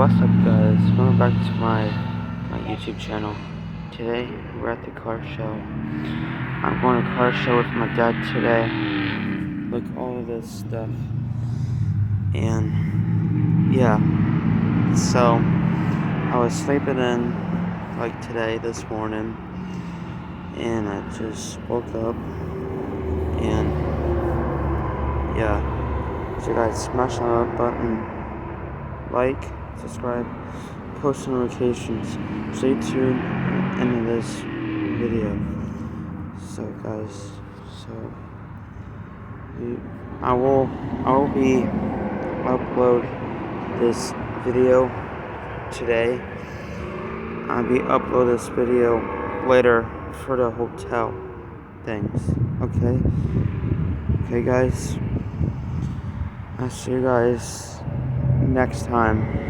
What's up, guys? Welcome back to my YouTube channel. Today we're at the car show. I'm going to car show with my dad today. Look, all of this stuff. And yeah, so I was sleeping in like today, this morning, and I just woke up. And yeah, so guys, smash that like button, like, subscribe, post notifications. Stay tuned into this video. So guys, I will be upload this video today. I'll be upload this video later for the hotel things. Okay guys, I'll see you guys next time.